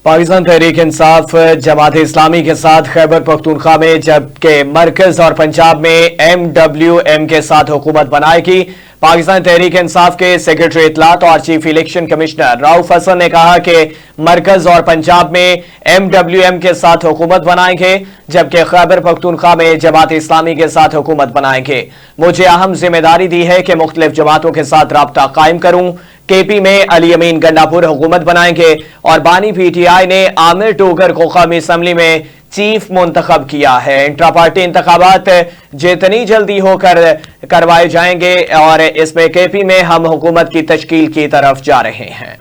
पाकिस्तान तहरीक इंसाफ जमात इस्लामी के साथ खैबर पख्तूनख्वा में, जबकि मरकज और पंजाब में MWM के साथ हुकूमत बनाएगी। पाकिस्तान तहरीक इंसाफ के सेक्रेटरी इतलात और chief election commissioner Rauf Hasan ने कहा कि मरकज और पंजाब में MWM के साथ हुकूमत बनाएंगे, जबकि खैबर पख्तूनख्वा में जमात इस्लामी के साथ हुकूमत बनाएंगे। मुझे अहम जिम्मेदारी दी है कि मुख्तलिफ जमातों के साथ राब्ता कायम करूं। KP में अली अमीन गंडापुर हुकूमत बनाएंगे और बानी PTI ने आमिर टोगर को कौमी असम्बली में चीफ मुंतखब किया है। इंट्रा पार्टी इंतखाबात जितनी जल्दी होकर करवाए जाएंगे और इसमें KP में हम हुकूमत की तश्कील की तरफ जा रहे हैं।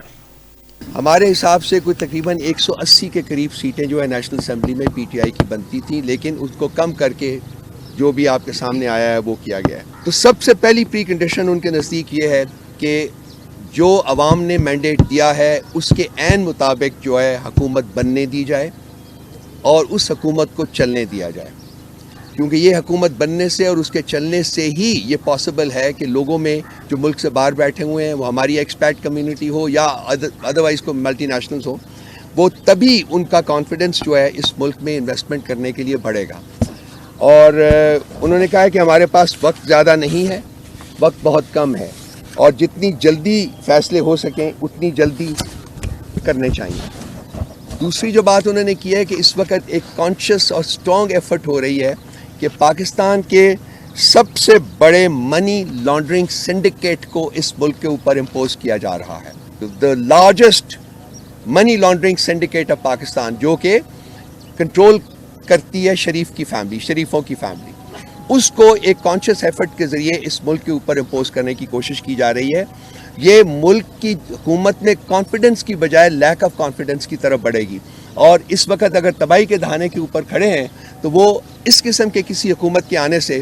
हमारे हिसाब से कोई तकरीबन 180 के करीब सीटें जो है नेशनल असम्बली में PTI की बनती थी, लेकिन उसको कम करके जो भी आपके सामने आया है वो किया गया है। तो सबसे पहली प्री कंडीशन उनके नज़दीक ये है कि जो अवाम ने मैंडेट दिया है उसके ऐन मुताबिक जो है हुकूमत बनने दी जाए और उस हुकूमत को चलने दिया जाए, क्योंकि ये हुकूमत बनने से और उसके चलने से ही ये पॉसिबल है कि लोगों में जो मुल्क से बाहर बैठे हुए हैं, वो हमारी एक्सपैट कम्युनिटी हो या अदरवाइज़ को मल्टी नेशनल्स हो, वो तभी उनका कॉन्फिडेंस जो है इस मुल्क में इन्वेस्टमेंट करने के लिए बढ़ेगा। और उन्होंने कहा है कि हमारे पास वक्त ज़्यादा नहीं है, वक्त बहुत कम है और जितनी जल्दी फैसले हो सकें उतनी जल्दी करने चाहिए। दूसरी जो बात उन्होंने की है कि इस वक्त एक कॉन्शियस और स्ट्रॉन्ग एफर्ट हो रही है कि पाकिस्तान के सबसे बड़े मनी लॉन्ड्रिंग सिंडिकेट को इस मुल्क के ऊपर इम्पोज किया जा रहा है। The largest money laundering syndicate of Pakistan, जो कि कंट्रोल करती है शरीफों की फैमिली, उसको एक कॉन्शियस एफर्ट के ज़रिए इस मुल्क के ऊपर इम्पोज करने की कोशिश की जा रही है। ये मुल्क की हुकूमत में कॉन्फिडेंस की बजाय लैक ऑफ कॉन्फिडेंस की तरफ बढ़ेगी और इस वक्त अगर तबाही के दहाने के ऊपर खड़े हैं तो वो इस किस्म के किसी हुकूमत के आने से